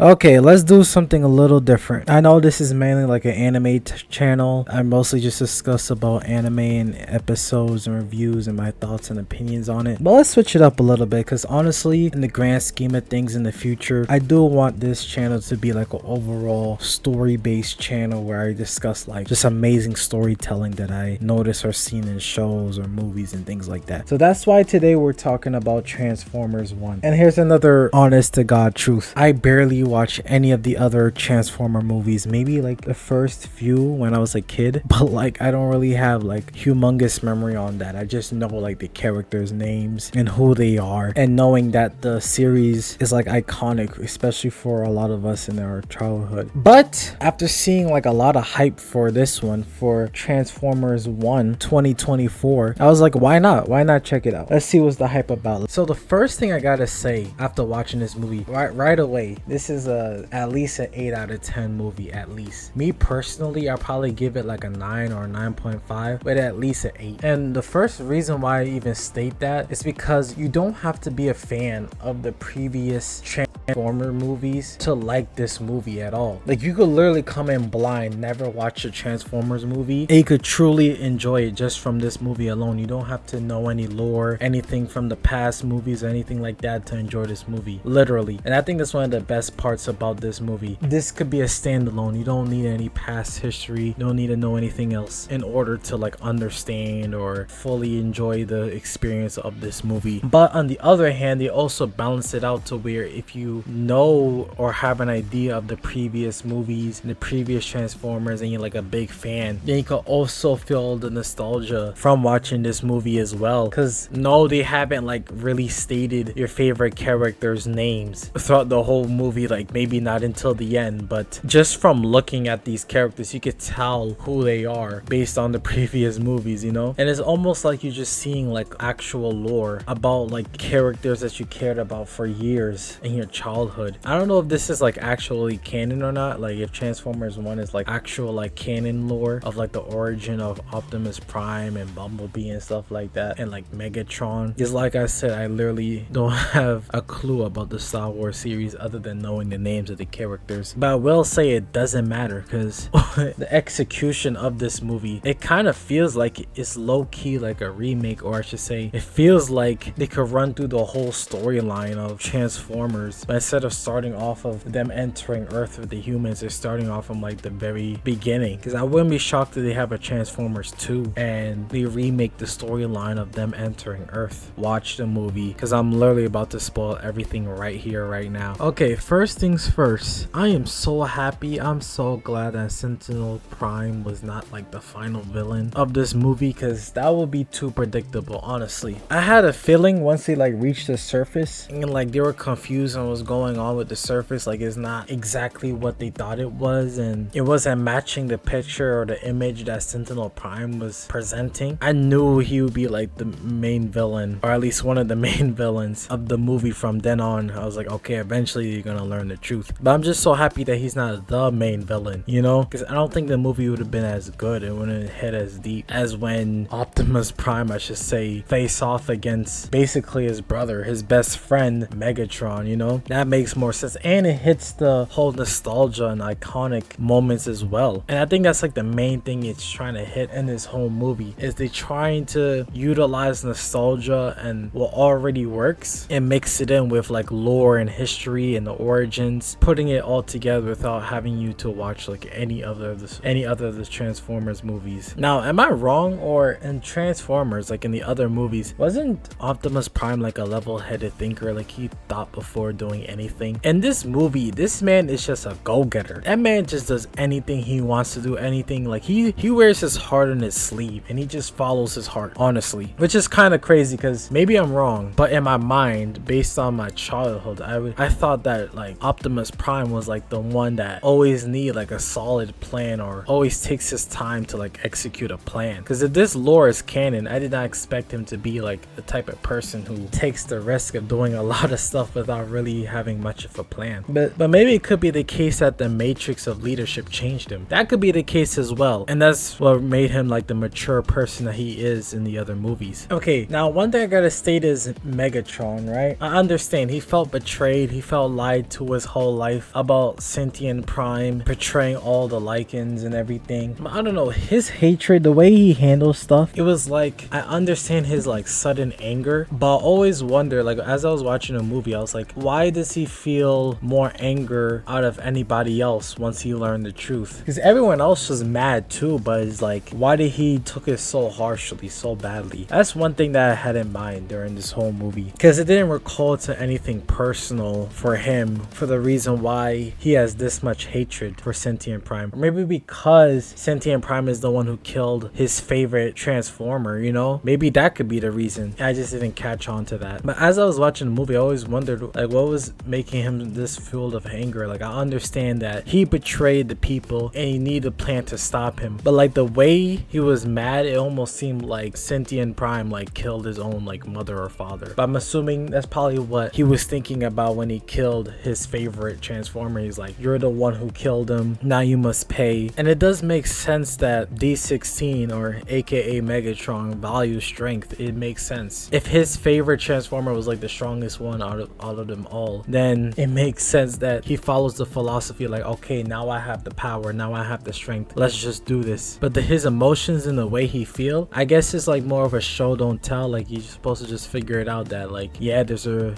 Okay, let's do something a little different. I know this is mainly like an anime channel. I mostly just discuss about anime and episodes and reviews and my thoughts and opinions on it. But let's switch it up a little bit because honestly, in the grand scheme of things in the future, I do want this channel to be like an overall story-based channel where I discuss like just amazing storytelling that I notice or seen in shows or movies and things like that. So that's why today we're talking about Transformers 1. And here's another honest to God truth. I barely watch any of the other Transformer movies, maybe like the first few when I was a kid, but like I don't really have like humongous memory on that. I just know like the characters' names and who they are, and knowing that the series is like iconic, especially for a lot of us in our childhood. But after seeing like a lot of hype for this one, for Transformers 1 2024, I was like, why not check it out? Let's see what's the hype about. So the first thing I gotta say after watching this movie right away, this is at least an 8 out of 10 movie. At least me personally, I'll probably give it like a 9 or 9.5, but at least an 8. And the first reason why I even state that is because you don't have to be a fan of the previous Transformer movies to like this movie at all. Like you could literally come in blind, never watch a Transformers movie, and you could truly enjoy it just from this movie alone. You don't have to know any lore, anything from the past movies or anything like that to enjoy this movie, literally. And I think that's one of the best parts about this movie. This could be a standalone. You don't need any past history, you don't need to know anything else in order to like understand or fully enjoy the experience of this movie. But on the other hand, they also balance it out to where if you know or have an idea of the previous movies and the previous Transformers and you're like a big fan, then you can also feel the nostalgia from watching this movie as well. Because no, they haven't like really stated your favorite characters' names throughout the whole movie, like maybe not until the end, but just from looking at these characters you could tell who they are based on the previous movies, you know. And it's almost like you're just seeing like actual lore about like characters that you cared about for years in your childhood. I don't know if this is like actually canon or not, like if Transformers 1 is like actual like canon lore of like the origin of Optimus Prime and Bumblebee and stuff like that, and like Megatron. Because like I said, I literally don't have a clue about the Star Wars series other than knowing the names of the characters. But I will say it doesn't matter because the execution of this movie, it kind of feels like it's low-key like a remake, or I should say it feels like they could run through the whole storyline of Transformers, but instead of starting off of them entering Earth with the humans, they're starting off from like the very beginning. Because I wouldn't be shocked if they have a Transformers 2 and they remake the storyline of them entering Earth. Watch the movie because I'm literally about to spoil everything right here right now. Okay, first things first, I am so happy, I'm so glad that Sentinel Prime was not like the final villain of this movie, because that would be too predictable. Honestly, I had a feeling once they like reached the surface and like they were confused on what's going on with the surface, like it's not exactly what they thought it was and it wasn't matching the picture or the image that Sentinel Prime was presenting. I knew he would be like the main villain, or at least one of the main villains of the movie. From then on, I was like, okay, eventually you're gonna learn the truth. But I'm just so happy that he's not the main villain, you know, because I don't think the movie would have been as good, it wouldn't hit as deep as when Optimus Prime, I should say, face off against basically his brother, his best friend Megatron. You know, that makes more sense, and it hits the whole nostalgia and iconic moments as well. And I think that's like the main thing it's trying to hit in this whole movie, is they trying to utilize nostalgia and what already works and mix it in with like lore and history and the origins, putting it all together without having you to watch like any other of the Transformers movies. Now, am I wrong, or in Transformers, like in the other movies, wasn't Optimus Prime like a level-headed thinker, like he thought before doing anything? In this movie, this man is just a go-getter. That man just does anything he wants to do, anything. Like he wears his heart on his sleeve and he just follows his heart, honestly, which is kind of crazy because maybe I'm wrong, but in my mind, based on my childhood, I thought that like Optimus Prime was like the one that always need like a solid plan or always takes his time to like execute a plan. Because if this lore is canon, I did not expect him to be like the type of person who takes the risk of doing a lot of stuff without really having much of a plan. But maybe it could be the case that the matrix of leadership changed him. That could be the case as well, and that's what made him like the mature person that he is in the other movies. Okay, now one thing I gotta state is Megatron, right? I understand he felt betrayed, he felt lied to his whole life about Sentient Prime portraying all the Lycans and everything. But I don't know, his hatred, the way he handles stuff, it was like, I understand his like sudden anger, but I always wonder, like as I was watching a movie, I was like, why does he feel more anger out of anybody else once he learned the truth? Because everyone else was mad too, but it's like, why did he took it so harshly, so badly? That's one thing that I had in mind during this whole movie, because it didn't recall to anything personal for him for the reason why he has this much hatred for Sentient Prime. Or maybe because Sentient Prime is the one who killed his favorite Transformer, you know? Maybe that could be the reason. I just didn't catch on to that. But as I was watching the movie, I always wondered like what was making him this fueled of anger. Like I understand that he betrayed the people and he needed a plan to stop him, but like the way he was mad, it almost seemed like Sentient Prime like killed his own like mother or father. But I'm assuming that's probably what he was thinking about when he killed his favorite Transformer. He's like, you're the one who killed him, now you must pay. And it does make sense that D16, or aka Megatron, values strength. It makes sense. If his favorite Transformer was like the strongest one out of them all, then it makes sense that he follows the philosophy like, okay, now I have the power, now I have the strength, let's just do this. But his emotions and the way he feel, I guess it's like more of a show don't tell. Like you're supposed to just figure it out that like, yeah,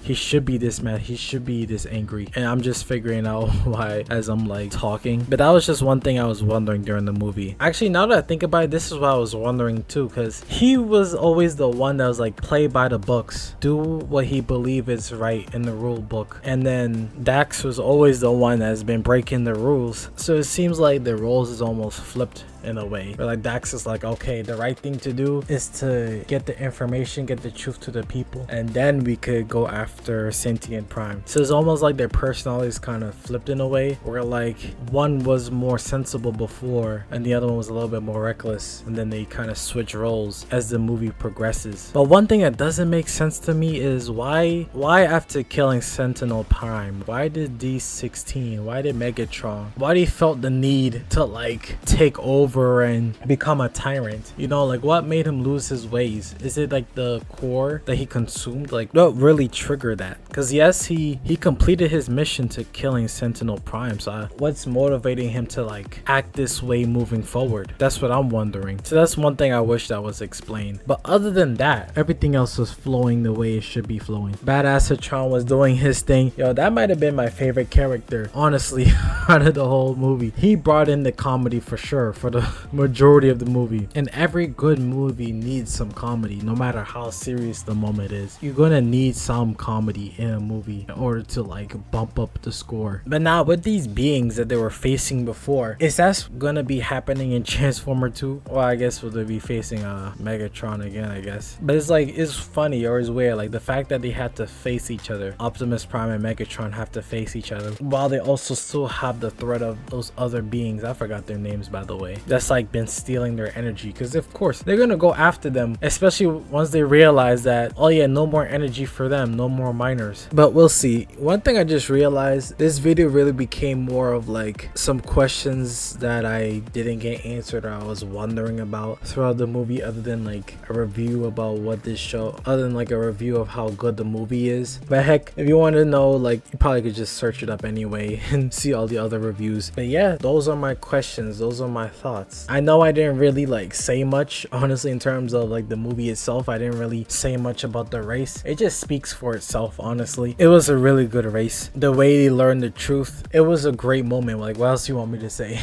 he should be this mad, he should be this angry, and I'm just figuring out why as I'm like talking. But that was just one thing I was wondering during the movie. Actually, now that I think about it, this is what I was wondering too, because he was always the one that was like, play by the books, do what he believed is right in the rule book, and then Dax was always the one that's been breaking the rules. So it seems like the roles is almost flipped in a way, but like Dax is like, okay, the right thing to do is to get the information, get the truth to the people, and then we could go after Sentient Prime. So it's almost like their personalities kind of flipped in a way, where like one was more sensible before and the other one was a little bit more reckless, and then they kind of switch roles as the movie progresses. But one thing that doesn't make sense to me is why after killing Sentinel Prime, why did D16, why did Megatron, why he felt the need to like take over and become a tyrant? You know, like what made him lose his ways? Is it like the core that he consumed? Like what really triggered that? Because yes, he completed his mission to killing Sentinel Prime, so what's motivating him to like act this way moving forward? That's what I'm wondering. So that's one thing I wish that was explained. But other than that, everything else was flowing the way it should be flowing. Badassatron was doing his thing. Yo, that might have been my favorite character, honestly, out of the whole movie. He brought in the comedy for sure for the majority of the movie, and every good movie needs some comedy. No matter how serious the moment is, you're gonna need some comedy in a movie in order to like bump up the score. But now with these beings that they were facing before, is that gonna be happening in Transformer 2? Well, I guess will they be facing Megatron again, I guess. But it's like, it's funny or it's weird, like the fact that they had to face each other. Optimus Prime and Megatron have to face each other while they also still have the threat of those other beings, I forgot their names by the way, that's like been stealing their energy. Because of course they're gonna go after them, especially once they realize that, oh yeah, no more energy for them, no more miners. But we'll see. One thing I just realized, this video really became more of like some questions that I didn't get answered, or I was wondering about throughout the movie, other than like a review about what this show, other than like a review of how good the movie is. But heck, if you want to know, like you probably could just search it up anyway and see all the other reviews. But yeah, those are my questions, those are my thoughts. I know I didn't really like say much, honestly, in terms of like the movie itself. I didn't really say much about the race. It just speaks for itself, honestly. It was a really good race. The way they learned the truth, it was a great moment. Like, what else do you want me to say?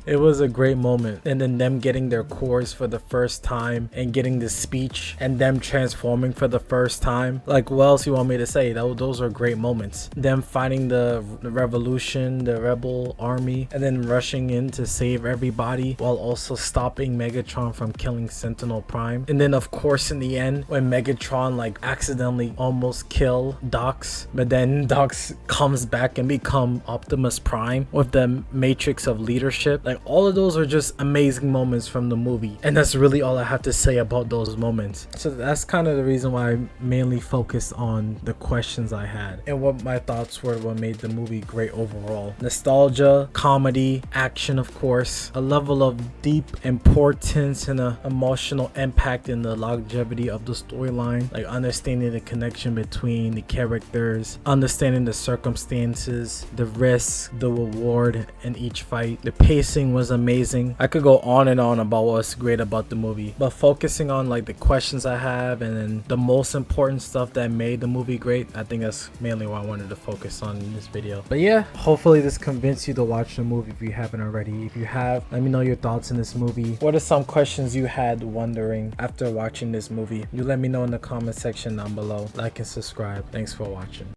It was a great moment. And then them getting their cores for the first time and getting the speech and them transforming for the first time. Like, what else you want me to say? Those are great moments. Them fighting the revolution, the rebel army, and then rushing in to save everybody while also stopping Megatron from killing Sentinel Prime. And then of course in the end, when Megatron like accidentally almost kill Dox, but then Dox comes back and become Optimus Prime with the matrix of leadership. Like, Like, all of those are just amazing moments from the movie, and that's really all I have to say about those moments. So that's kind of the reason why I mainly focused on the questions I had and what my thoughts were, what made the movie great overall. Nostalgia, comedy, action, of course, a level of deep importance and a emotional impact in the longevity of the storyline, like understanding the connection between the characters, understanding the circumstances, the risk, the reward in each fight. The pacing was amazing. I could go on and on about what's great about the movie, but focusing on like the questions I have and then the most important stuff that made the movie great, I think that's mainly what I wanted to focus on in this video. But yeah, hopefully this convinced you to watch the movie if you haven't already. If you have, let me know your thoughts in this movie. What are some questions you had wondering after watching this movie? You let me know in the comment section down below. Like and subscribe. Thanks for watching.